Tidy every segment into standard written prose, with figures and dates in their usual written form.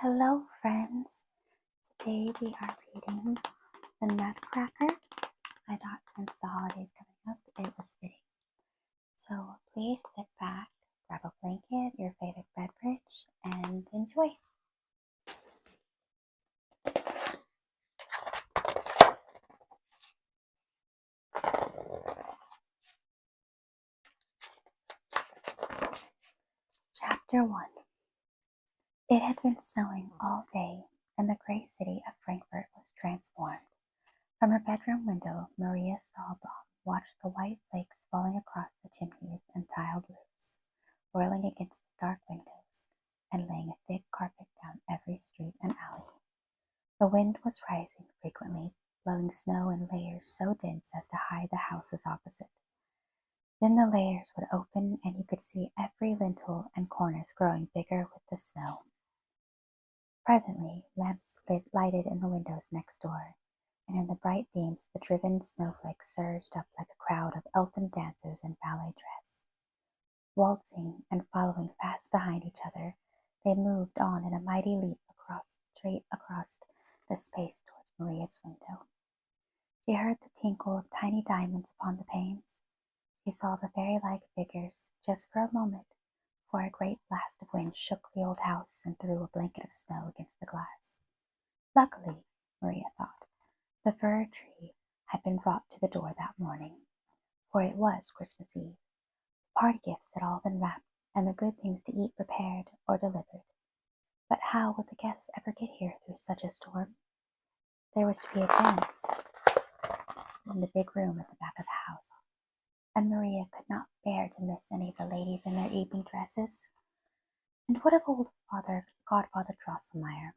Hello, friends. Today we are reading The Nutcracker. I thought since the holidays coming up, it was fitting. So please sit back, grab a blanket, your favorite beverage, and enjoy. Chapter 1. It had been snowing all day, and the gray city of Frankfurt was transformed. From her bedroom window, Maria Stahlbaum watched the white flakes falling across the chimneys and tiled roofs, whirling against the dark windows, and laying a thick carpet down every street and alley. The wind was rising frequently, blowing snow in layers so dense as to hide the houses opposite. Then the layers would open, and you could see every lintel and cornice growing bigger with the snow. Presently, lamps lighted in the windows next door, and in the bright beams the driven snowflakes surged up like a crowd of elfin dancers in ballet dress. Waltzing and following fast behind each other, they moved on in a mighty leap straight across the space towards Maria's window. She heard the tinkle of tiny diamonds upon the panes. She saw the fairy-like figures just for a moment, for a great blast of wind shook the old house and threw a blanket of snow against the glass. Luckily, Maria thought, the fir tree had been brought to the door that morning, for it was Christmas Eve. The party gifts had all been wrapped, and the good things to eat prepared or delivered. But how would the guests ever get here through such a storm? There was to be a dance in the big room at the back of the house, and Maria could not bear to miss any of the ladies in their evening dresses. And what of old Godfather Drosselmeyer?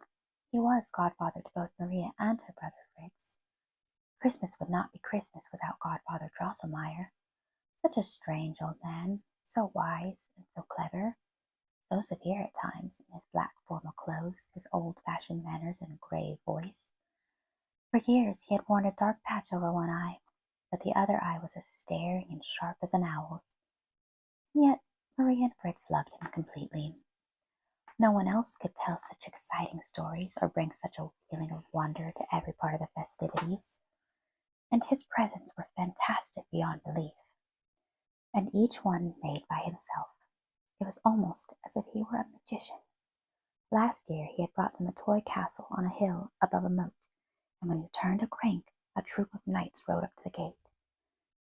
He was godfather to both Maria and her brother Fritz. Christmas would not be Christmas without Godfather Drosselmeyer. Such a strange old man, so wise and so clever, so severe at times in his black formal clothes, his old-fashioned manners and grave voice. For years he had worn a dark patch over one eye, but the other eye was as staring and sharp as an owl's. And yet Maria and Fritz loved him completely. No one else could tell such exciting stories or bring such a feeling of wonder to every part of the festivities. And his presents were fantastic beyond belief, and each one made by himself. It was almost as if he were a magician. Last year he had brought them a toy castle on a hill above a moat, and when you turned a crank, a troop of knights rode up to the gate.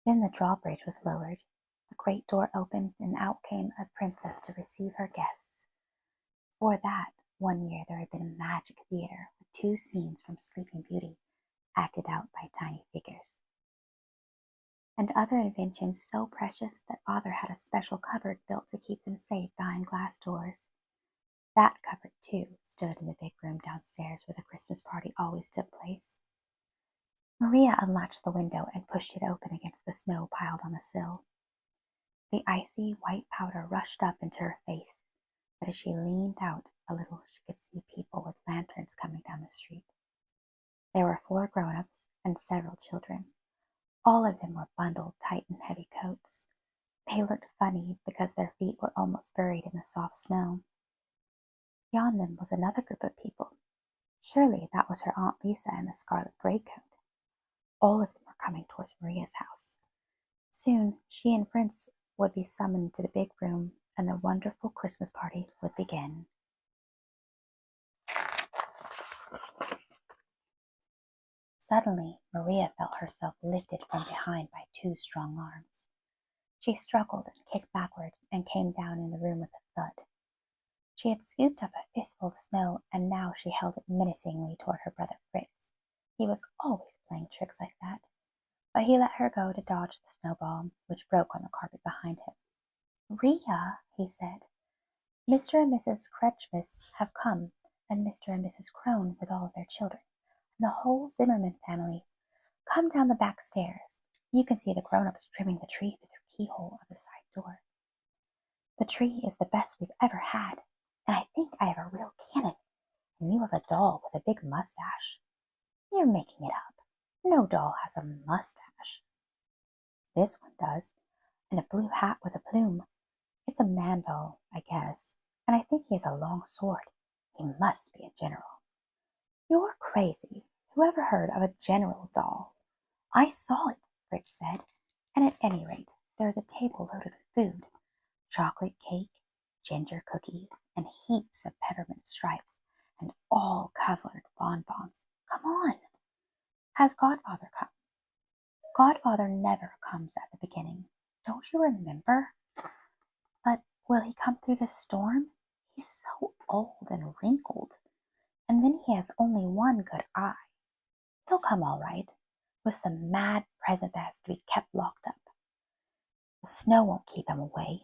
Then the drawbridge was lowered, the great door opened, and out came a princess to receive her guests. Before that, one year there had been a magic theater with 2 scenes from Sleeping Beauty, acted out by tiny figures, and other inventions so precious that Father had a special cupboard built to keep them safe behind glass doors. That cupboard, too, stood in the big room downstairs where the Christmas party always took place. Maria unlatched the window and pushed it open against the snow piled on the sill. The icy white powder rushed up into her face, but as she leaned out a little she could see people with lanterns coming down the street. There were 4 grown-ups and several children. All of them were bundled tight in heavy coats. They looked funny because their feet were almost buried in the soft snow. Beyond them was another group of people. Surely that was her Aunt Lisa in the scarlet greatcoat. All of them were coming towards Maria's house. Soon she and Fritz would be summoned to the big room, and the wonderful Christmas party would begin. Suddenly Maria felt herself lifted from behind by 2 strong arms. She struggled and kicked backward and came down in the room with a thud. She had scooped up a fistful of snow, and now she held it menacingly toward her brother Fritz. He was always playing tricks like that, but he let her go to dodge the snowball, which broke on the carpet behind him. "Maria," he said, "Mr. and Mrs. Kretschmiss have come, and Mr. and Mrs. Krone with all their children, and the whole Zimmermann family. Come down the back stairs. You can see the grown-ups trimming the tree through the keyhole of the side door. The tree is the best we've ever had, and I think I have a real cannon, and you have a doll with a big mustache. You're making it up. No doll has a mustache. This one does, and a blue hat with a plume. It's a man doll, I guess, and I think he has a long sword. He must be a general. You're crazy. Who ever heard of a general doll? I saw it, Fritz said, and at any rate there is a table loaded with food, chocolate cake, ginger cookies, and heaps of peppermint stripes, and all covered bonbons. Come on. Has Godfather come? Godfather never comes at the beginning. Don't you remember? But will he come through the storm? He's so old and wrinkled, and then he has only one good eye. He'll come all right, with some mad present that has to be kept locked up. The snow won't keep him away.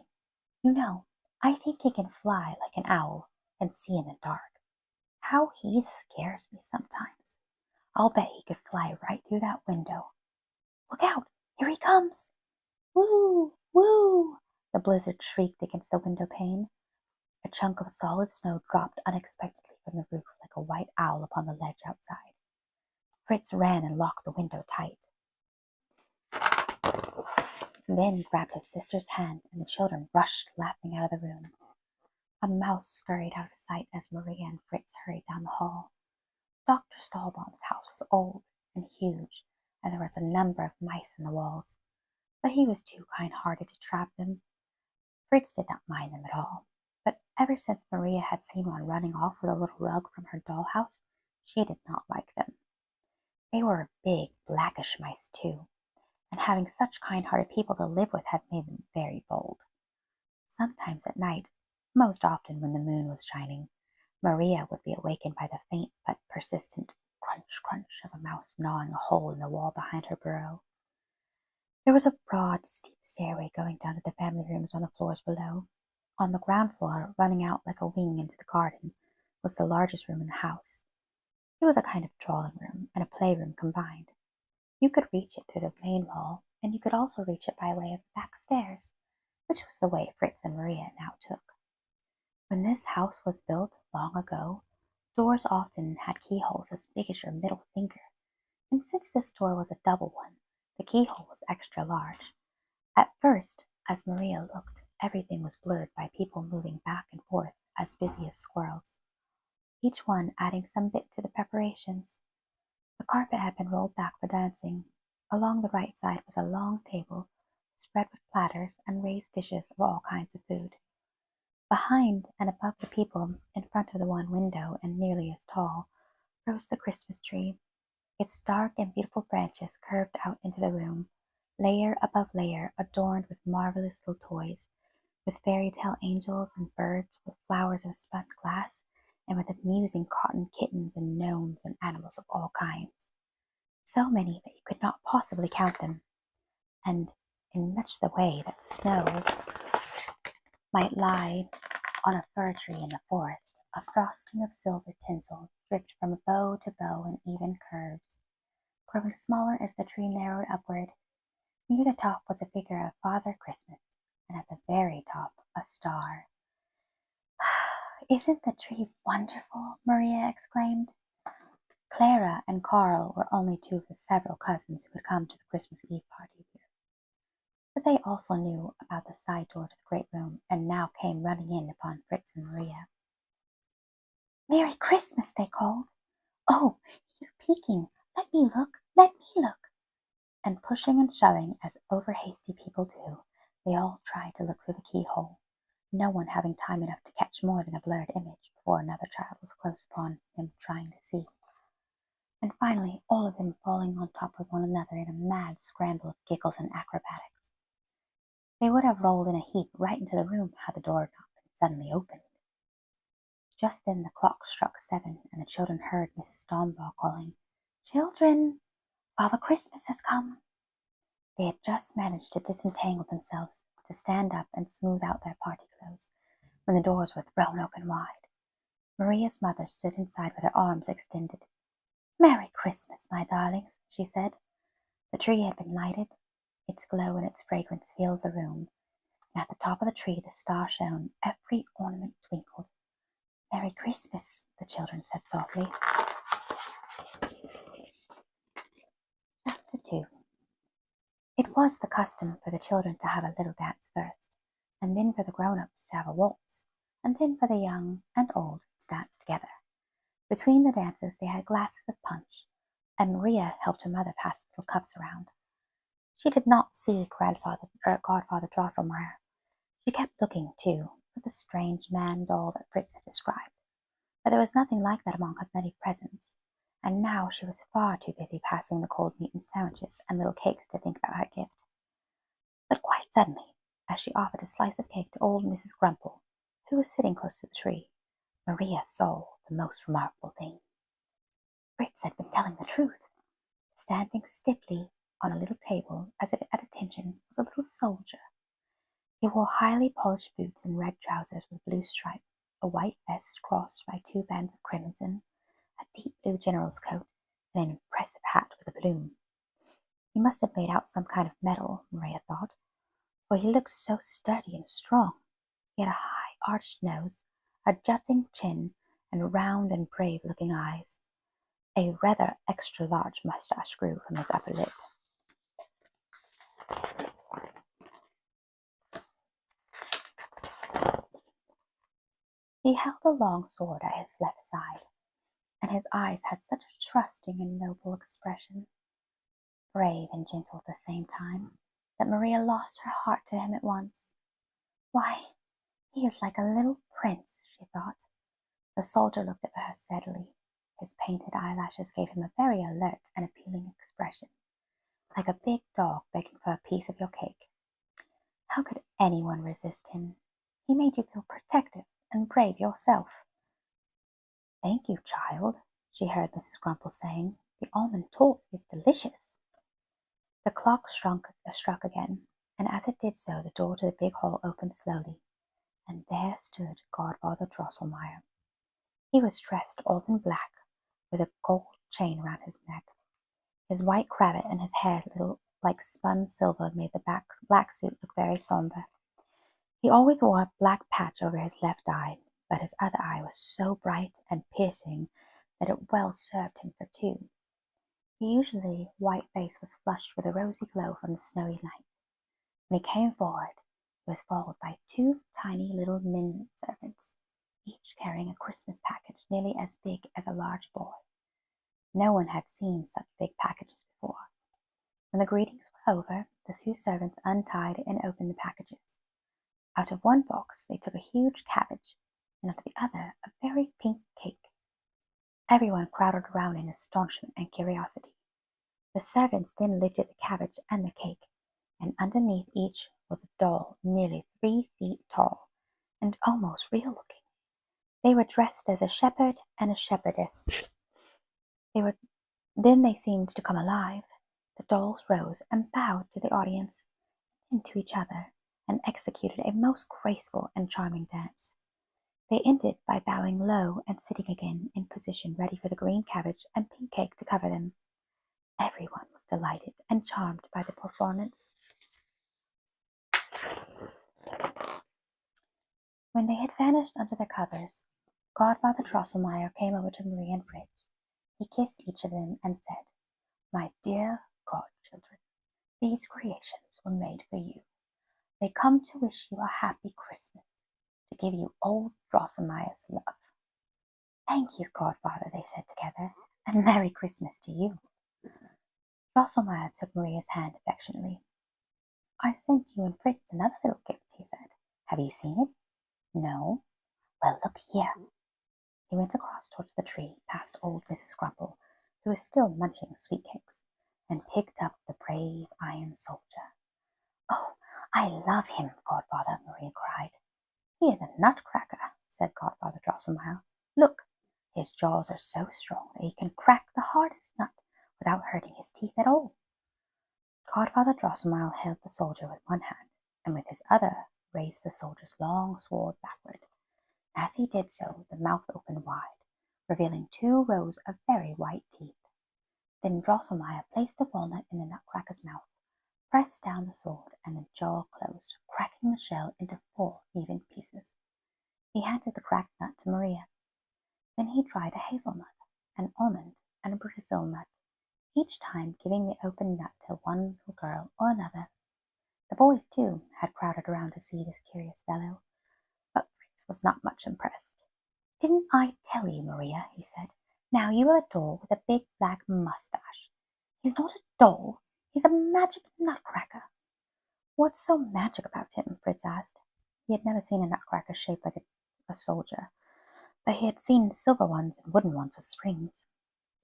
You know, I think he can fly like an owl and see in the dark. How he scares me sometimes. I'll bet he could fly right through that window. Look out! Here he comes! Woo! Woo! The blizzard shrieked against the window pane. A chunk of solid snow dropped unexpectedly from the roof like a white owl upon the ledge outside. Fritz ran and locked the window tight, then grabbed his sister's hand, and the children rushed laughing out of the room. A mouse scurried out of sight as Maria and Fritz hurried down the hall. Dr. Stahlbaum's house was old and huge, and there was a number of mice in the walls, but he was too kind-hearted to trap them. Fritz did not mind them at all, but ever since Maria had seen one running off with a little rug from her dollhouse, she did not like them. They were big, blackish mice, too, and having such kind-hearted people to live with had made them very bold. Sometimes at night, most often when the moon was shining, Maria would be awakened by the faint but persistent crunch-crunch of a mouse gnawing a hole in the wall behind her burrow. There was a broad, steep stairway going down to the family rooms on the floors below. On the ground floor, running out like a wing into the garden, was the largest room in the house. It was a kind of drawing room and a playroom combined. You could reach it through the main hall, and you could also reach it by way of the back stairs, which was the way Fritz and Maria now took. When this house was built long ago, doors often had keyholes as big as your middle finger, and since this door was a double one, the keyhole was extra large. At first, as Maria looked, everything was blurred by people moving back and forth as busy as squirrels, each one adding some bit to the preparations. The carpet had been rolled back for dancing. Along the right side was a long table, spread with platters and raised dishes of all kinds of food. Behind and above the people, in front of the one window and nearly as tall, rose the Christmas tree. Its dark and beautiful branches curved out into the room, layer above layer, adorned with marvelous little toys, with fairy-tale angels and birds, with flowers of spun glass, and with amusing cotton kittens and gnomes and animals of all kinds. So many that you could not possibly count them, and in much the way that snow might lie on a fir tree in the forest, a frosting of silver tinsel dripped from bow to bow in even curves, growing smaller as the tree narrowed upward. Near the top was a figure of Father Christmas, and at the very top a star. "Isn't the tree wonderful?" Maria exclaimed. Clara and Carl were only two of the several cousins who had come to the Christmas Eve party here, but they also knew about the side door to the great room, and now came running in upon Fritz and Maria. "Merry Christmas!" they called. "Oh, you're peeking! Let me look! Let me look!" And pushing and shoving, as over-hasty people do, they all tried to look through the keyhole, no one having time enough to catch more than a blurred image before another child was close upon him trying to see. And finally all of them falling on top of one another in a mad scramble of giggles and acrobatics. They would have rolled in a heap right into the room had the door not been suddenly opened. Just then the clock struck 7, and the children heard Mrs. Stahlbaum calling, "Children, Father Christmas has come." They had just managed to disentangle themselves, to stand up and smooth out their party clothes, when the doors were thrown open wide. Maria's mother stood inside with her arms extended. "Merry Christmas, my darlings," she said. The tree had been lighted. Its glow and its fragrance filled the room, and at the top of the tree the star shone, every ornament twinkled. "Merry Christmas," the children said softly. Chapter 2. It was the custom for the children to have a little dance first, and then for the grown-ups to have a waltz, and then for the young and old to to dance together. Between the dances they had glasses of punch, and Maria helped her mother pass the little cups around. She did not see Godfather Drosselmeyer. She kept looking, too, for the strange man-doll that Fritz had described, but there was nothing like that among her many presents, and now she was far too busy passing the cold meat and sandwiches and little cakes to think about her gift. But quite suddenly, as she offered a slice of cake to old Mrs. Grumple, who was sitting close to the tree, Maria saw the most remarkable thing. Fritz had been telling the truth. Standing stiffly on a little table, as if at attention, was a little soldier. He wore highly polished boots and red trousers with blue stripe, a white vest crossed by 2 bands of crimson, a deep blue general's coat, and an impressive hat with a plume. He must have made out some kind of metal, Maria thought, for he looked so sturdy and strong. He had a high arched nose, a jutting chin, and round and brave-looking eyes. A rather extra-large moustache grew from his upper lip. He held a long sword at his left side, and his eyes had such a trusting and noble expression, brave and gentle at the same time, that Maria lost her heart to him at once. Why, he is like a little prince, she thought. The soldier looked at her steadily. His painted eyelashes gave him a very alert and appealing expression, like a big dog begging for a piece of your cake. How could anyone resist him? He made you feel protective and brave yourself. "Thank you, child," she heard Mrs. Grumple saying. "The almond torte is delicious." The clock struck again, and as it did so the door to the big hall opened slowly, and there stood Godfather Drosselmeyer. He was dressed all in black, with a gold chain round his neck. His white cravat and his hair, little like spun silver, made the black suit look very sombre. He always wore a black patch over his left eye, but his other eye was so bright and piercing that it well served him for 2. His usually white face was flushed with a rosy glow from the snowy night. When he came forward, he was followed by 2 tiny little men servants, each carrying a Christmas package nearly as big as a large boy. No one had seen such big packages before. When the greetings were over, the 2 servants untied and opened the packages. Out of one box they took a huge cabbage, and out of the other a very pink cake. Everyone crowded around in astonishment and curiosity. The servants then lifted the cabbage and the cake, and underneath each was a doll nearly 3 feet tall, and almost real-looking. They were dressed as a shepherd and a shepherdess. Then they seemed to come alive. The dolls rose and bowed to the audience, and to each other, and executed a most graceful and charming dance. They ended by bowing low and sitting again in position ready for the green cabbage and pink cake to cover them. Everyone was delighted and charmed by the performance. When they had vanished under their covers, Godfather Drosselmeyer came over to Marie and Fritz. He kissed each of them and said, "My dear godchildren, these creations were made for you. They come to wish you a happy Christmas, to give you old Drosselmeyer's love." "Thank you, Godfather," they said together, "and Merry Christmas to you." Drosselmeyer took Maria's hand affectionately. "I sent you and Fritz another little gift," he said. "Have you seen it?" "No." "Well, look here." He went across towards the tree, past old Mrs. Grumple, who was still munching sweet cakes, and picked up the brave iron soldier. "Oh, I love him, Godfather," Maria cried. "He is a nutcracker," said Godfather Drosselmeyer. "Look, his jaws are so strong that he can crack the hardest nut without hurting his teeth at all." Godfather Drosselmeyer held the soldier with one hand, and with his other raised the soldier's long sword backward. As he did so, the mouth opened wide, revealing 2 rows of very white teeth. Then Drosselmeyer placed a walnut in the nutcracker's mouth, pressed down the sword, and the jaw closed, cracking the shell into 4 even pieces. He handed the cracked nut to Maria. Then he tried a hazelnut, an almond, and a Brazil nut, each time giving the open nut to one little girl or another. The boys, too, had crowded around to see this curious fellow, but Fritz was not much impressed. Didn't I tell you, Maria? He said. Now you are a doll with a big black mustache. He's not a doll. He's a magic nutcracker. What's so magic about him? Fritz asked. He had never seen a nutcracker shaped like a soldier, but he had seen silver ones and wooden ones with springs.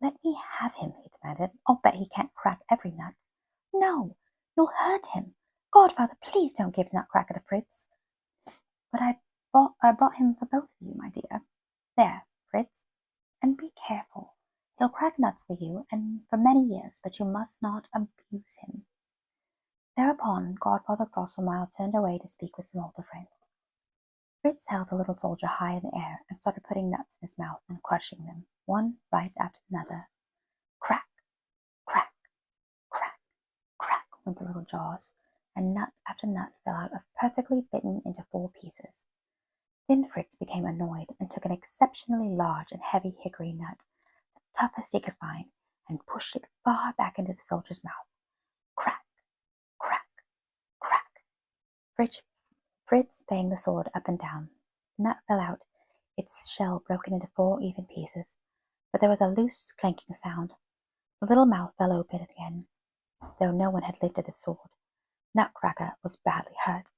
Let me have him, he demanded. I'll bet he can't crack every nut. No, you'll hurt him. Godfather, please don't give Nutcracker to Fritz. But I brought him for both of you, my dear. There, Fritz, and be careful. He'll crack nuts for you and for many years, but you must not abuse him. Thereupon Godfather Drosselmeyer turned away to speak with some older friends. Fritz held the little soldier high in the air and started putting nuts in his mouth and crushing them, one right after another. Crack, crack, crack, crack went the little jaws, and nut after nut fell out of perfectly bitten into 4 pieces. Then Fritz became annoyed and took an exceptionally large and heavy hickory nut, the toughest he could find, and pushed it far back into the soldier's mouth. Crack, crack, crack. Fritz banged the sword up and down. The nut fell out, its shell broken into 4 even pieces, but there was a loose, clanking sound. The little mouth fell open again, though no one had lifted the sword. Nutcracker was badly hurt.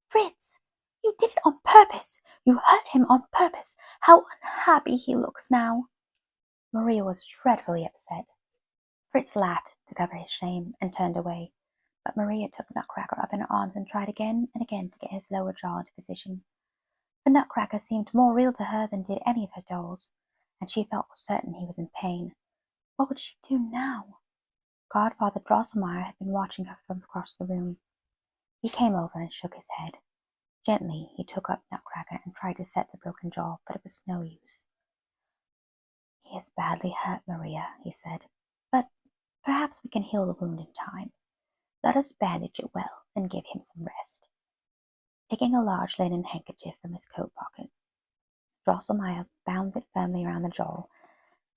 Fritz, you did it on purpose! You hurt him on purpose! How unhappy he looks now! Maria was dreadfully upset. Fritz laughed to cover his shame and turned away, but Maria took Nutcracker up in her arms and tried again and again to get his lower jaw into position. The Nutcracker seemed more real to her than did any of her dolls, and she felt certain he was in pain. What would she do now? Godfather Drosselmeyer had been watching her from across the room. He came over and shook his head. Gently he took up Nutcracker and tried to set the broken jaw, but it was no use. He is badly hurt, Maria, he said, but perhaps we can heal the wound in time. Let us bandage it well and give him some rest. Taking a large linen handkerchief from his coat pocket, Drosselmeyer bound it firmly around the jaw,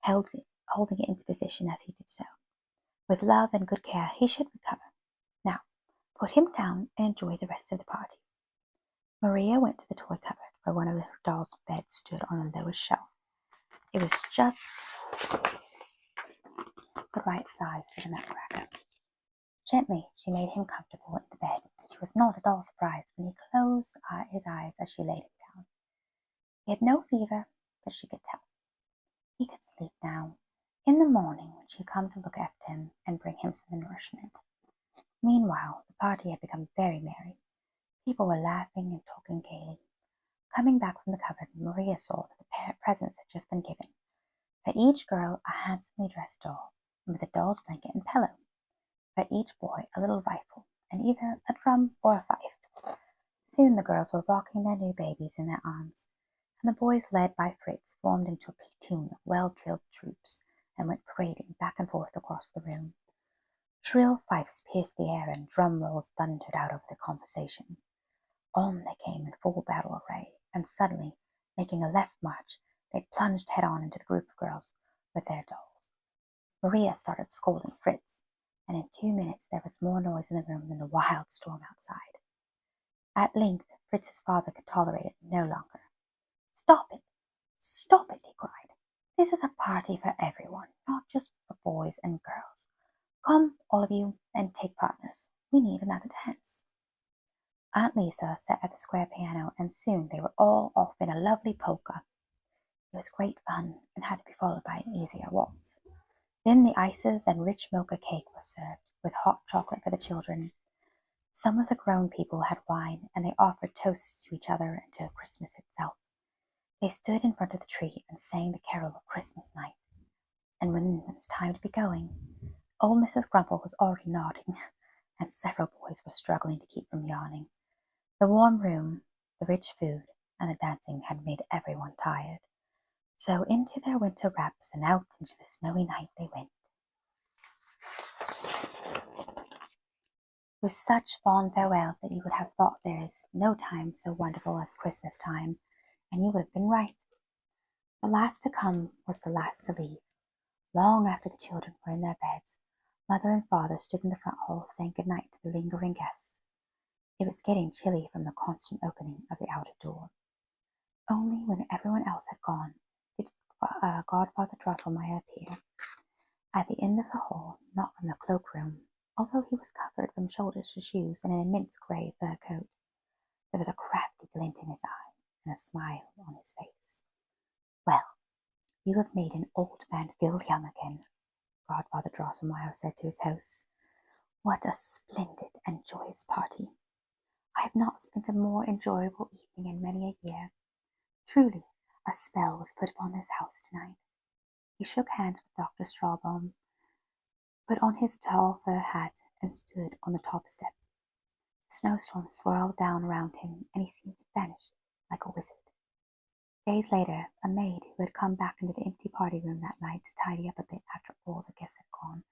holding it into position as he did so. With love and good care he should recover. Now, put him down and enjoy the rest of the party. Maria went to the toy cupboard where one of the dolls' beds stood on the lowest shelf. It was just the right size for the Nutcracker. Gently she made him comfortable in the bed, and she was not at all surprised when he closed his eyes as she laid him down. He had no fever, but she could tell. He could sleep now. In the morning she'd come to look after him and bring him some nourishment. Meanwhile the party had become very merry. People were laughing and talking gaily. Coming back from the cupboard, Maria saw that the presents had just been given. For each girl a handsomely dressed doll, and with a doll's blanket and pillow. For each boy a little rifle, and either a drum or a fife. Soon the girls were rocking their new babies in their arms, and the boys, led by Fritz, formed into a platoon of well-drilled troops and went parading back and forth across the room. Shrill fifes pierced the air and drum rolls thundered out over the conversation. On they came in full battle array, and suddenly, making a left march, they plunged head-on into the group of girls with their dolls. Maria started scolding Fritz, and in 2 minutes there was more noise in the room than the wild storm outside. At length Fritz's father could tolerate it no longer. Stop it! Stop it! He cried. This is a party for everyone, not just for boys and girls. Come, all of you, and take partners. We need another dance. Aunt Lisa sat at the square piano, and soon they were all off in a lovely polka. It was great fun, and had to be followed by an easier waltz. Then the ices and rich Milka cake were served, with hot chocolate for the children. Some of the grown people had wine, and they offered toasts to each other and to Christmas itself. They stood in front of the tree and sang the carol of Christmas night. And when it was time to be going, old Mrs. Grumple was already nodding, and several boys were struggling to keep from yawning. The warm room, the rich food, and the dancing had made everyone tired. So into their winter wraps and out into the snowy night they went. With such fond farewells that you would have thought there is no time so wonderful as Christmas time, and you would have been right. The last to come was the last to leave. Long after the children were in their beds, Mother and Father stood in the front hall saying good night to the lingering guests. It was getting chilly from the constant opening of the outer door. Only when everyone else had gone did Godfather Drosselmeyer appear. At the end of the hall, not from the cloakroom, although he was covered from shoulders to shoes in an immense grey fur coat, there was a crafty glint in his eye and a smile on his face. "Well, you have made an old man feel young again," Godfather Drosselmeyer said to his hosts. "What a splendid and joyous party! I have not spent a more enjoyable evening in many a year. Truly, a spell was put upon this house tonight." He shook hands with Dr. Strawbone, put on his tall fur hat, and stood on the top step. The snowstorm swirled down around him, and he seemed to vanish like a wizard. Days later, a maid who had come back into the empty party room that night to tidy up a bit after all the guests had gone,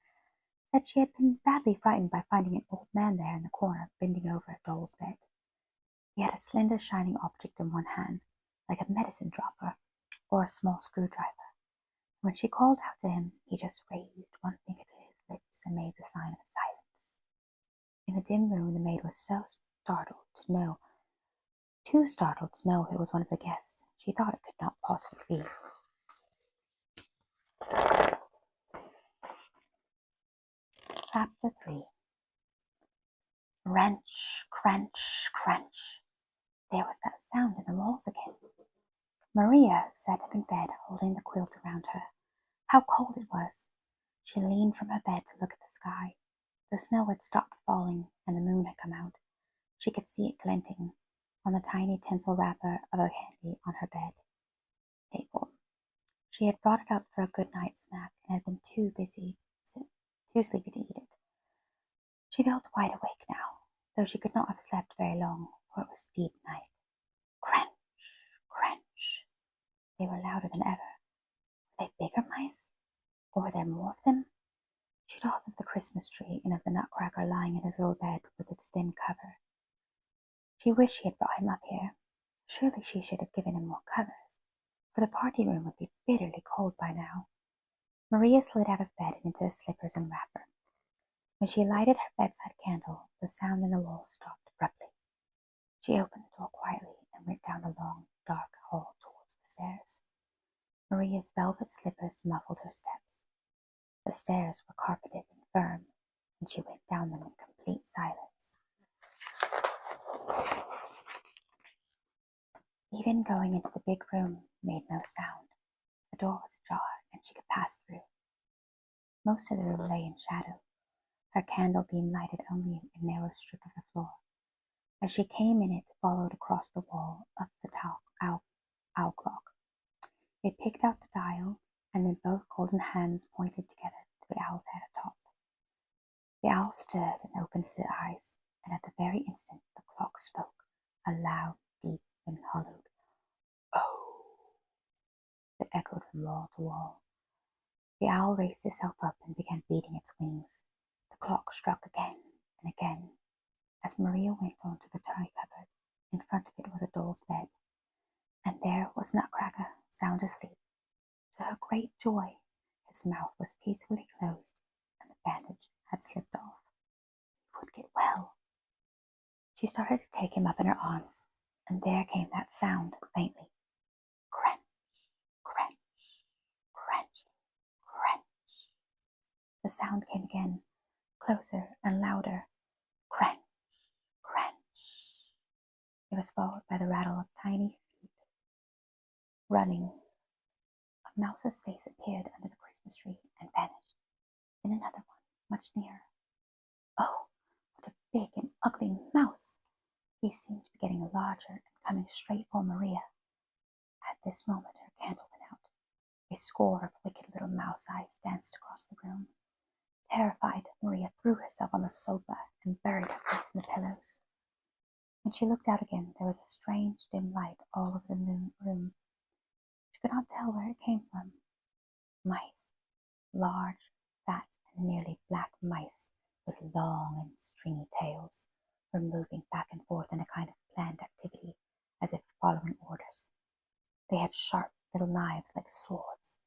said she had been badly frightened by finding an old man there in the corner, bending over a doll's bed. He had a slender shining object in one hand, like a medicine dropper or a small screwdriver. When she called out to him, he just raised one finger to his lips and made the sign of silence. In the dim room, the maid was too startled to know it was one of the guests. She thought it could not possibly be. Chapter 3. Wrench, crunch, crunch. There was that sound in the walls again. Maria sat up in bed, holding the quilt around her. How cold it was! She leaned from her bed to look at the sky. The snow had stopped falling, and the moon had come out. She could see it glinting on the tiny tinsel wrapper of a candy on her bed table. She had brought it up for a good night's snack and had been too sleepy to eat it. She felt wide awake now, though she could not have slept very long, for it was deep night. Crunch, crunch. They were louder than ever. Were they bigger mice? Or were there more of them? She thought of the Christmas tree and of the Nutcracker lying in his little bed with its thin cover. She wished she had brought him up here. Surely she should have given him more covers, for the party room would be bitterly cold by now. Maria slid out of bed and into the slippers and wrapper. When she lighted her bedside candle, the sound in the wall stopped abruptly. She opened the door quietly and went down the long, dark hall towards the stairs. Maria's velvet slippers muffled her steps. The stairs were carpeted and firm, and she went down them in complete silence. Even going into the big room made no sound. The door was ajar, and she could pass through. Most of the room lay in shadow, her candle beam lighted only a narrow strip of the floor. As she came in, it followed across the wall up the owl clock. They picked out the dial, and then both golden hands pointed together to the owl's head atop. The owl stirred and opened its eyes, and at the very instant the clock spoke, a loud, deep, and hollowed "Oh!" that echoed from wall to wall. The owl raised itself up and began beating its wings. The clock struck again and again. As Maria went on to the toy cupboard, in front of it was a doll's bed, and there was Nutcracker, sound asleep. To her great joy, his mouth was peacefully closed, and the bandage had slipped off. He would get well. She started to take him up in her arms, and there came that sound faintly. Crunch, crunch, crunch, crunch. The sound came again, closer and louder. Crunch, crunch. It was followed by the rattle of tiny feet running. A mouse's face appeared under the Christmas tree and vanished. Then another one, much nearer. Oh, what a big and ugly mouse! He seemed to be getting larger and coming straight for Maria. At this moment her candle went out. A score of wicked little mouse eyes danced across the room. Terrified, Maria threw herself on the sofa and buried her face in the pillows. When she looked out again, there was a strange dim light all over the room. She could not tell where it came from. Mice, large, fat, and nearly black mice with long and stringy tails, were moving back and forth in a kind of planned activity, as if following orders. They had sharp little knives like swords,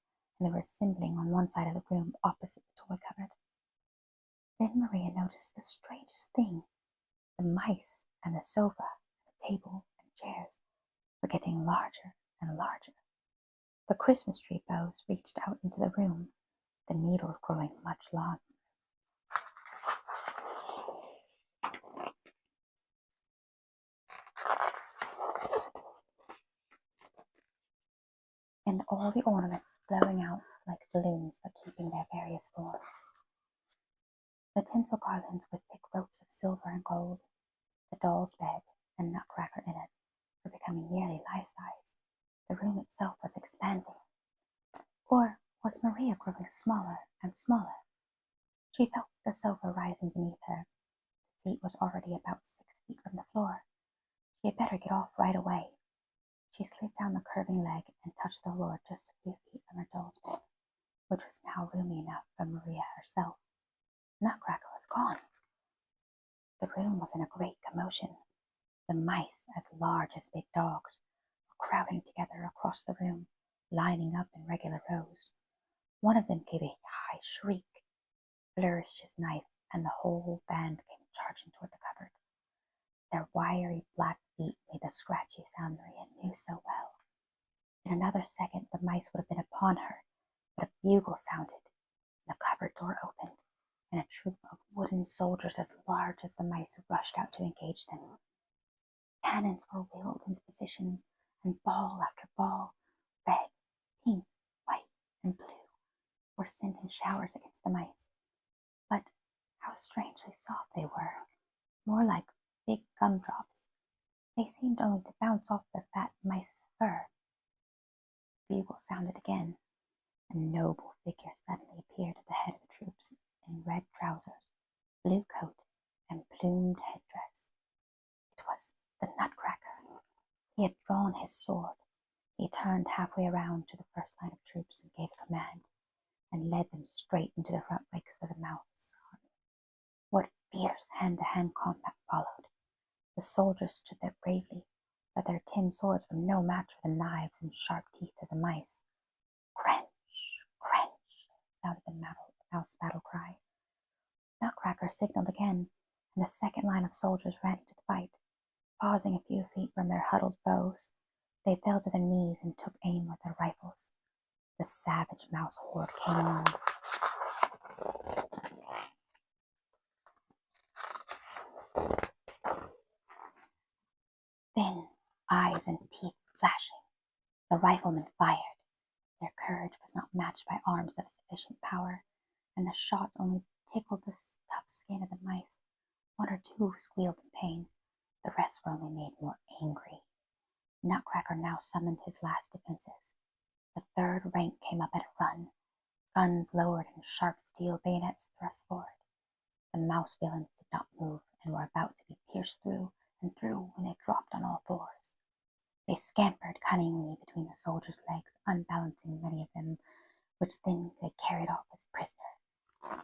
and they were assembling on one side of the room opposite the toy cupboard. Then Maria noticed the strangest thing. The mice and the sofa, and the table and chairs were getting larger and larger. The Christmas tree boughs reached out into the room, the needles growing much longer. And all the ornaments blowing out like balloons but keeping their various forms. The tinsel garlands with thick ropes of silver and gold, the doll's bed and Nutcracker in it were becoming nearly life-size. The room itself was expanding. Or was Maria growing smaller and smaller? She felt the sofa rising beneath her. The seat was already about 6 feet from the floor. She had better get off right away. She slid down the curving leg and touched the floor just a few feet from her doll's bed, which was now roomy enough for Maria herself. Nutcracker was gone. The room was in a great commotion. The mice, as large as big dogs, were crowding together across the room, lining up in regular rows. One of them gave a high shriek, flourished his knife, and the whole band came charging toward the cupboard. Their wiry black feet made the scratchy sound Maria knew so well. In another second the mice would have been upon her, but a bugle sounded, and the cupboard door opened, and a troop of wooden soldiers as large as the mice rushed out to engage them. Cannons were wheeled into position, and ball after ball, red, pink, white, and blue, were sent in showers against the mice. But how strangely soft they were, more like big gumdrops. They seemed only to bounce off the fat mice's fur. The bugle sounded again. A noble figure suddenly appeared at the head of the troops in red trousers, blue coat, and plumed headdress. It was the Nutcracker. He had drawn his sword. He turned halfway around to the first line of troops and gave a command, and led them straight into the front ranks of the mouse army. What fierce hand-to-hand combat followed! The soldiers stood there bravely, but their tin swords were no match for the knives and sharp teeth of the mice. Crunch, crunch, sounded the mouse battle cry. Nutcracker signaled again, and the second line of soldiers ran into the fight. Pausing a few feet from their huddled foes, they fell to their knees and took aim with their rifles. The savage mouse horde came on. Thin eyes and teeth flashing, the riflemen fired. Their courage was not matched by arms of sufficient power, and the shots only tickled the tough skin of the mice. One or two squealed in pain. The rest were only made more angry. Nutcracker now summoned his last defenses. The third rank came up at a run, guns lowered and sharp steel bayonets thrust forward. The mouse villains did not move and were about to be pierced through and through when they dropped on all fours. They scampered cunningly between the soldiers' legs, unbalancing many of them, which then they carried off as prisoners.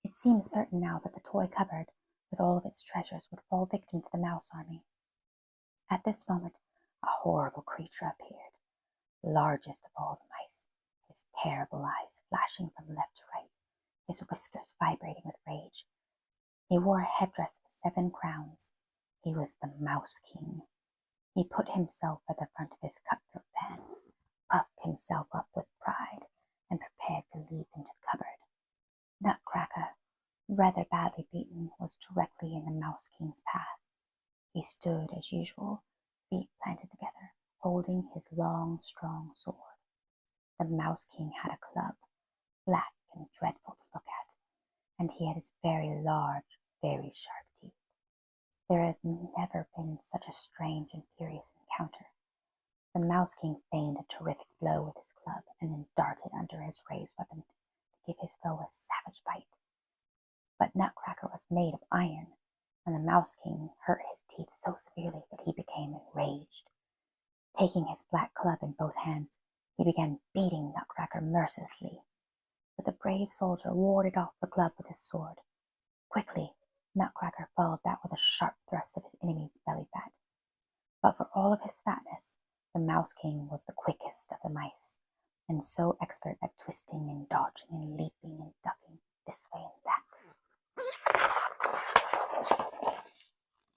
It seemed certain now that the toy cupboard, with all of its treasures, would fall victim to the mouse army. At this moment a horrible creature appeared, largest of all the mice, his terrible eyes flashing from left to right, his whiskers vibrating with rage. He wore a headdress of 7 crowns. He was the Mouse King. He put himself at the front of his cutthroat band, puffed himself up with pride, and prepared to lead them to the cupboard. Nutcracker, rather badly beaten, was directly in the Mouse King's path. He stood as usual, feet planted together, holding his long, strong sword. The Mouse King had a club, black and dreadful to look at, and he had his very large, very sharp teeth. There had never been such a strange and furious encounter. The Mouse King feigned a terrific blow with his club, and then darted under his raised weapon to give his foe a savage bite. But Nutcracker was made of iron, and the Mouse King hurt his teeth so severely that he became enraged. Taking his black club in both hands, he began beating Nutcracker mercilessly. But the brave soldier warded off the club with his sword. Quickly, Nutcracker followed that with a sharp thrust of his enemy's belly fat. But for all of his fatness, the Mouse King was the quickest of the mice, and so expert at twisting and dodging and leaping and ducking this way and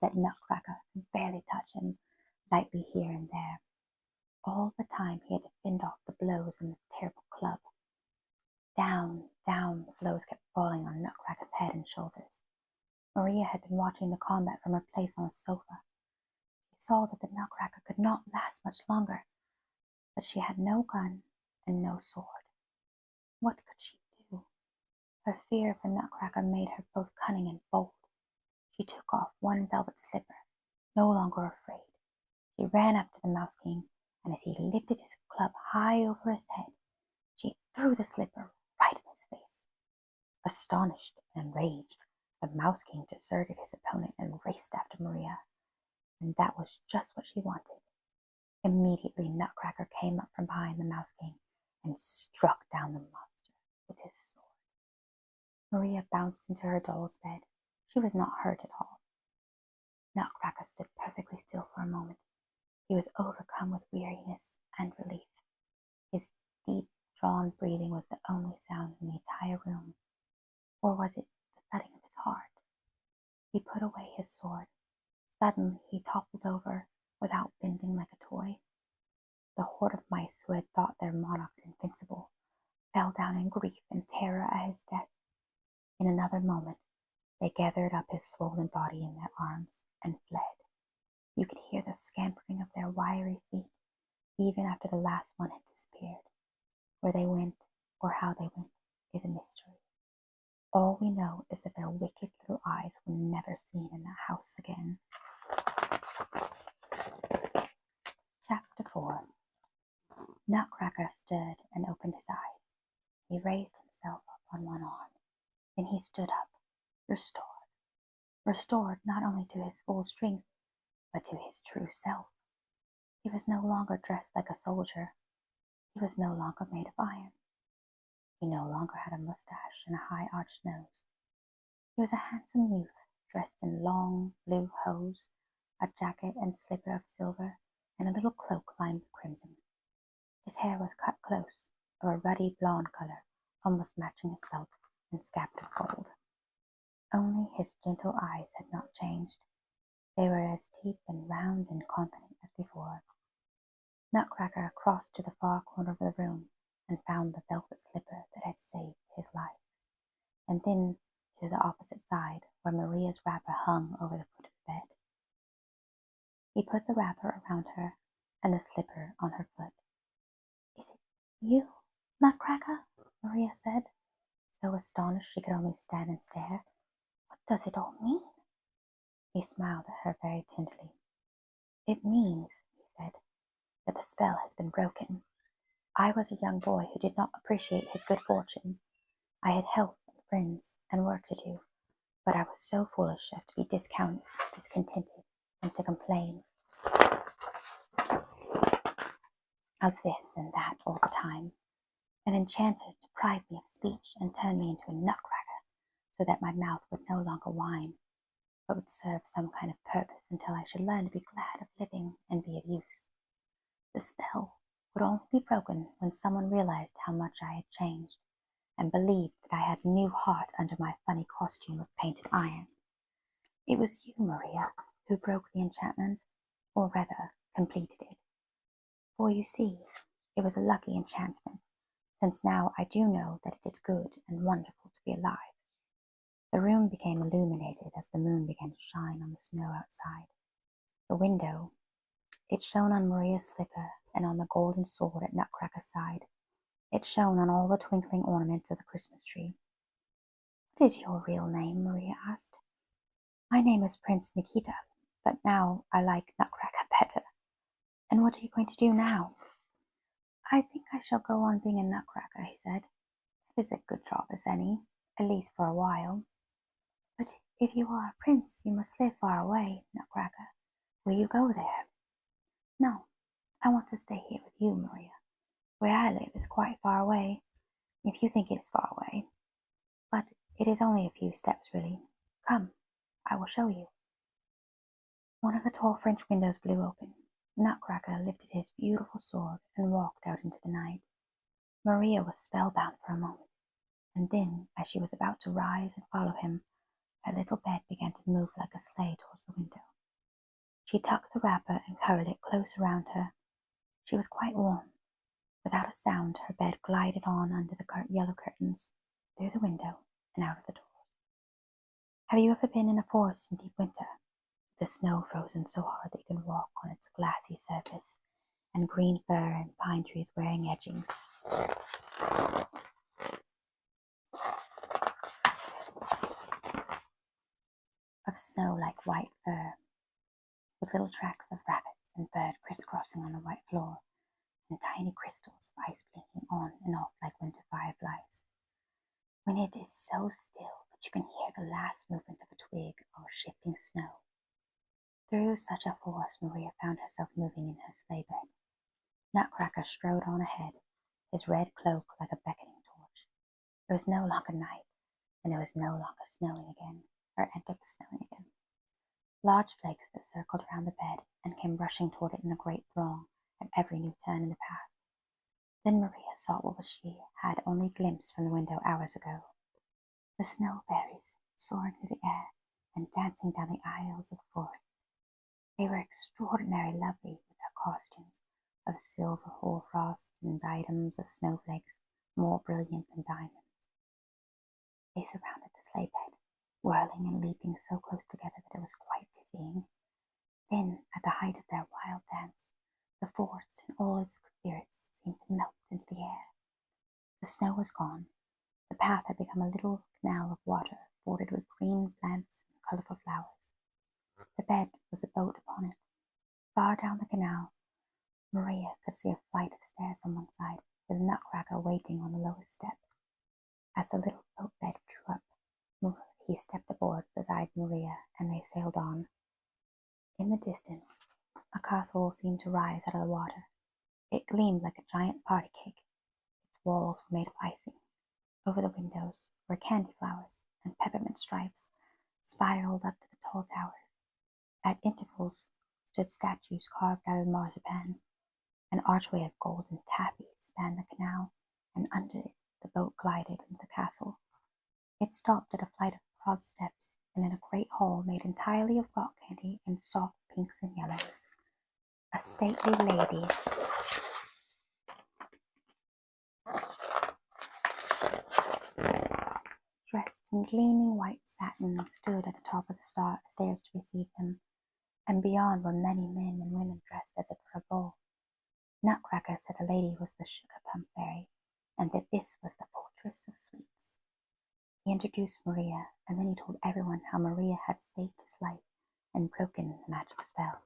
that Nutcracker could barely touch him lightly here and there, time he had to fend off the blows and the terrible club. Down, down the blows kept falling on Nutcracker's head and shoulders. Maria had been watching the combat from her place on a sofa. She saw that the Nutcracker could not last much longer, but she had no gun and no sword. What could she do? Her fear of the Nutcracker made her both cunning and bold. She took off one velvet slipper, no longer afraid. She ran up to the Mouse King, and as he lifted his club high over his head, she threw the slipper right in his face. Astonished and enraged, the Mouse King deserted his opponent and raced after Maria, and that was just what she wanted. Immediately Nutcracker came up from behind the Mouse King and struck down the monster with his sword. Maria bounced into her doll's bed. She was not hurt at all. Nutcracker stood perfectly still for a moment. He was overcome with weariness and relief. His deep-drawn breathing was the only sound in the entire room. Or was it the thudding of his heart? He put away his sword. Suddenly he toppled over without bending like a toy. The horde of mice who had thought their monarch invincible fell down in grief and terror at his death. In another moment they gathered up his swollen body in their arms and fled. You could hear the scampering of their wiry feet even after the last one had disappeared. Where they went or how they went is a mystery. All we know is that their wicked little eyes were never seen in that house again. Chapter 4. Nutcracker stood and opened his eyes. He raised himself up on one arm. Then he stood up, restored. Restored not only to his full strength, but to his true self. He was no longer dressed like a soldier. He was no longer made of iron. He no longer had a mustache and a high-arched nose. He was a handsome youth, dressed in long blue hose, a jacket and slipper of silver, and a little cloak lined with crimson. His hair was cut close, of a ruddy blonde color, almost matching his belt and scabbard of gold. Only his gentle eyes had not changed. They were as deep and round and confident as before. Nutcracker crossed to the far corner of the room and found the velvet slipper that had saved his life, and then to the opposite side where Maria's wrapper hung over the foot of the bed. He put the wrapper around her and the slipper on her foot. "Is it you, Nutcracker?" Maria said, so astonished she could only stand and stare. "What does it all mean?" He smiled at her very tenderly. "It means," he said, "that the spell has been broken. I was a young boy who did not appreciate his good fortune. I had health and friends and work to do, but I was so foolish as to be discontented, and to complain of this and that all the time. An enchanter deprived me of speech and turned me into a nutcracker, so that my mouth would no longer whine, but would serve some kind of purpose until I should learn to be glad of living and be of use. The spell would only be broken when someone realized how much I had changed, and believed that I had a new heart under my funny costume of painted iron. It was you, Maria, who broke the enchantment, or rather, completed it. For you see, it was a lucky enchantment, since now I do know that it is good and wonderful to be alive." The room became illuminated as the moon began to shine on the snow outside. The window, it shone on Maria's slipper and on the golden sword at Nutcracker's side. It shone on all the twinkling ornaments of the Christmas tree. "What is your real name?" Maria asked. "My name is Prince Nikita, but now I like Nutcracker better." "And what are you going to do now?" "I think I shall go on being a nutcracker," he said. "It is a good job as any, at least for a while." "But if you are a prince, you must live far away, Nutcracker. Will you go there?" "No, I want to stay here with you, Maria. Where I live is quite far away, if you think it is far away. But it is only a few steps, really. Come, I will show you." One of the tall French windows blew open. Nutcracker lifted his beautiful sword and walked out into the night. Maria was spellbound for a moment, and then, as she was about to rise and follow him, her little bed began to move like a sleigh towards the window. She tucked the wrapper and covered it close around her. She was quite warm. Without a sound, her bed glided on under the yellow curtains, through the window, and out of the doors. Have you ever been in a forest in deep winter? The snow frozen so hard that you can walk on its glassy surface, and green fir and pine trees wearing edgings. Of snow like white fur, with little tracks of rabbits and bird crisscrossing on the white floor, and tiny crystals of ice blinking on and off like winter fireflies. When it is so still that you can hear the last movement of a twig or shifting snow. Through such a forest Maria found herself moving in her sleigh bed. Nutcracker strode on ahead, his red cloak like a beckoning torch. It was no longer night, and it was no longer snowing again, or ended up snowing again. Large flakes that circled around the bed and came rushing toward it in a great throng at every new turn in the path. Then Maria saw what she had only glimpsed from the window hours ago. The snow fairies soaring through the air and dancing down the aisles of the forest. They were extraordinarily lovely with their costumes of silver hoarfrost and diadems of snowflakes more brilliant than diamonds. They surrounded the sleigh bed, whirling and leaping so close together that it was quite dizzying. Then, at the height of their wild dance, the forest and all its spirits seemed to melt into the air. The snow was gone. The path had become a little canal of water bordered with green plants and colourful flowers. The bed was a boat upon it. Far down the canal, Maria could see a flight of stairs on one side, with Nutcracker waiting on the lowest step. As the little boat bed drew up, he stepped aboard beside Maria, and they sailed on. In the distance, a castle seemed to rise out of the water. It gleamed like a giant party cake. Its walls were made of icing. Over the windows were candy flowers, and peppermint stripes spiraled up to the tall towers. At intervals stood statues carved out of marzipan. An archway of golden taffy spanned the canal, and under it the boat glided into the castle. It stopped at a flight of broad steps, and in a great hall made entirely of rock candy in soft pinks and yellows. A stately lady dressed in gleaming white satin stood at the top of the stairs to receive them, and beyond were many men and women dressed as if for a ball. Nutcracker said the lady was the Sugar Plum Fairy, and that this was the Fortress of Sweets. He introduced Maria, and then he told everyone how Maria had saved his life and broken the magic spell.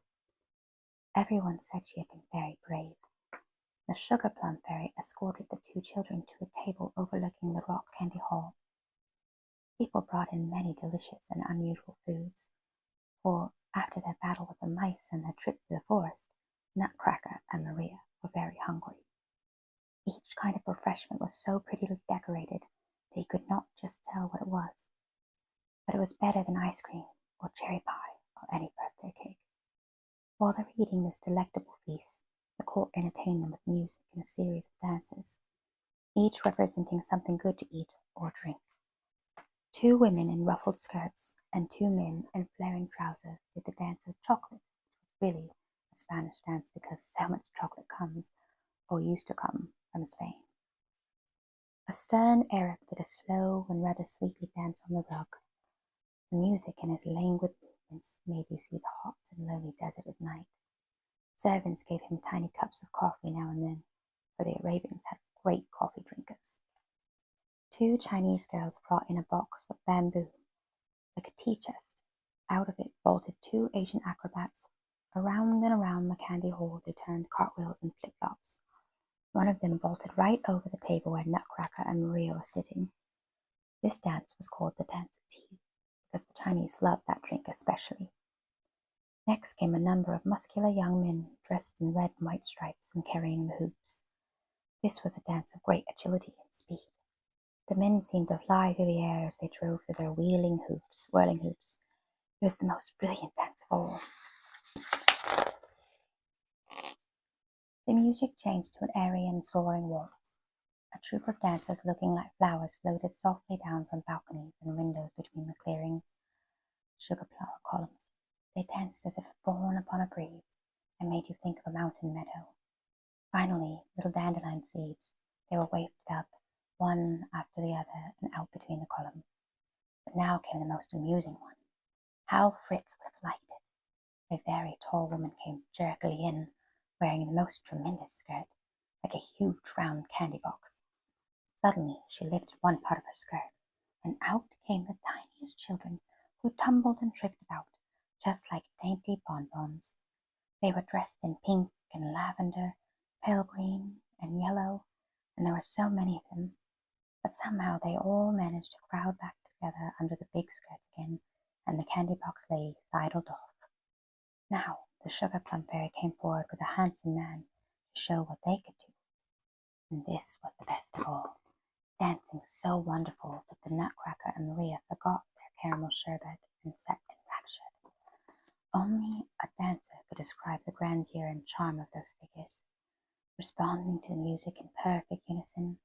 Everyone said she had been very brave. The Sugar Plum Fairy escorted the two children to a table overlooking the rock candy hall. People brought in many delicious and unusual foods, for after their battle with the mice and their trip to the forest, Nutcracker and Maria were very hungry. Each kind of refreshment was so prettily decorated that you could not just tell what it was. But it was better than ice cream or cherry pie or any birthday cake. While they were eating this delectable feast, the court entertained them with music and a series of dances, each representing something good to eat or drink. 2 women in ruffled skirts and 2 men in flaring trousers did the dance of chocolate, which was really a Spanish dance because so much chocolate comes, or used to come, from Spain. A stern Arab did a slow and rather sleepy dance on the rug. The music and his languid movements made you see the hot and lonely desert at night. Servants gave him tiny cups of coffee now and then, for the Arabians had great coffee drinkers. 2 Chinese girls brought in a box of bamboo, like a tea chest. Out of it bolted 2 Asian acrobats. Around and around the candy hall they turned cartwheels and flip-flops. One of them bolted right over the table where Nutcracker and Maria were sitting. This dance was called the Dance of Tea, because the Chinese loved that drink especially. Next came a number of muscular young men dressed in red and white stripes and carrying the hoops. This was a dance of great agility and speed. The men seemed to fly through the air as they drove through their whirling hoops. It was the most brilliant dance of all. The music changed to an airy and soaring waltz. A troop of dancers looking like flowers floated softly down from balconies and windows between the clearing sugar plum columns. They danced as if borne upon a breeze, and made you think of a mountain meadow. Finally, little dandelion seeds, they were wafted up, one after the other, and out between the columns. But now came the most amusing one. How Fritz would have liked it! A very tall woman came jerkily in, wearing the most tremendous skirt, like a huge round candy box. Suddenly she lifted one part of her skirt, and out came the tiniest children, who tumbled and tripped about, just like dainty bonbons. They were dressed in pink and lavender, pale green and yellow, and there were so many of them. But somehow they all managed to crowd back together under the big skirts again, and the candy box lady sidled off. Now the Sugar Plum Fairy came forward with a handsome man to show what they could do. And this was the best of all, dancing so wonderful that the Nutcracker and Maria forgot their caramel sherbet and sat enraptured. Only a dancer could describe the grandeur and charm of those figures, responding to the music in perfect unison,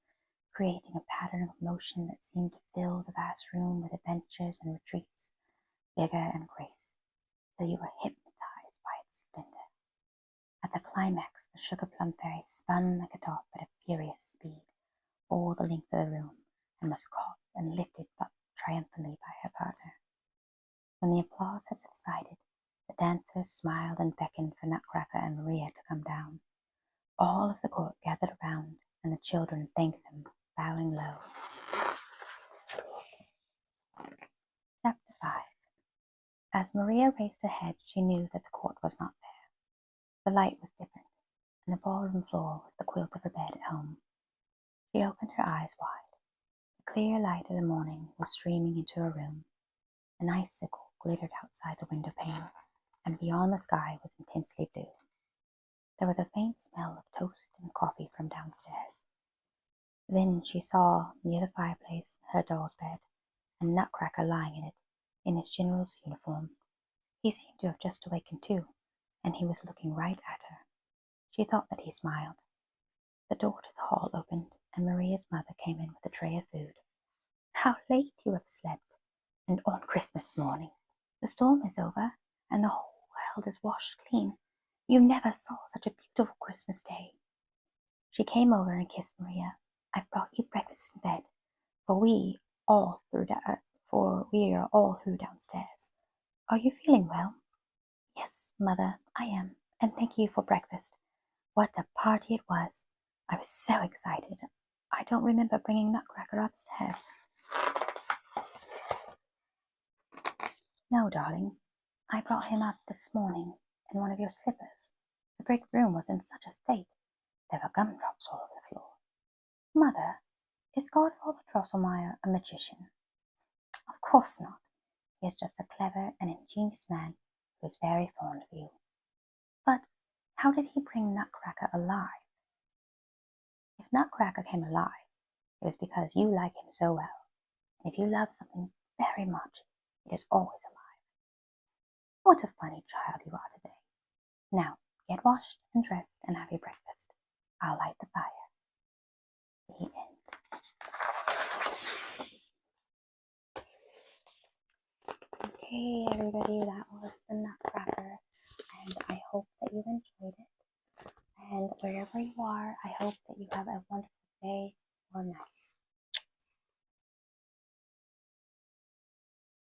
creating a pattern of motion that seemed to fill the vast room with adventures and retreats, vigor and grace, till you were hypnotized by its splendor. At the climax, the Sugar Plum Fairy spun like a top at a furious speed, all the length of the room, and was caught and lifted up triumphantly by her partner. When the applause had subsided, the dancers smiled and beckoned for Nutcracker and Maria to come down. All of the court gathered around, and the children thanked them, bowing low. Chapter 5. As Maria raised her head, she knew that the court was not there. The light was different, and the ballroom floor was the quilt of her bed at home. She opened her eyes wide. The clear light of the morning was streaming into her room. An icicle glittered outside the window pane, and beyond the sky was intensely blue. There was a faint smell of toast and coffee from downstairs. Then she saw, near the fireplace, her doll's bed, and Nutcracker lying in it, in his general's uniform. He seemed to have just awakened too, and he was looking right at her. She thought that he smiled. The door to the hall opened, and Maria's mother came in with a tray of food. "How late you have slept, and on Christmas morning! The storm is over, and the whole world is washed clean. You never saw such a beautiful Christmas day." She came over and kissed Maria. "I've brought you breakfast in bed, for we are all through downstairs. Are you feeling well?" "Yes, mother, I am, and thank you for breakfast. What a party it was! I was so excited. I don't remember bringing Nutcracker upstairs." "No, darling. I brought him up this morning in one of your slippers. The brick room was in such a state. There were gumdrops all over the floor." "Mother, is Godfather Drosselmeyer a magician?" "Of course not. He is just a clever and ingenious man who is very fond of you." "But how did he bring Nutcracker alive?" "If Nutcracker came alive, it is because you like him so well, and if you love something very much, it is always alive. What a funny child you are today. Now get washed and dressed and have your breakfast. I'll light the fire." The end. Okay, everybody, that was the Nutcracker, and I hope that you enjoyed it. And wherever you are, I hope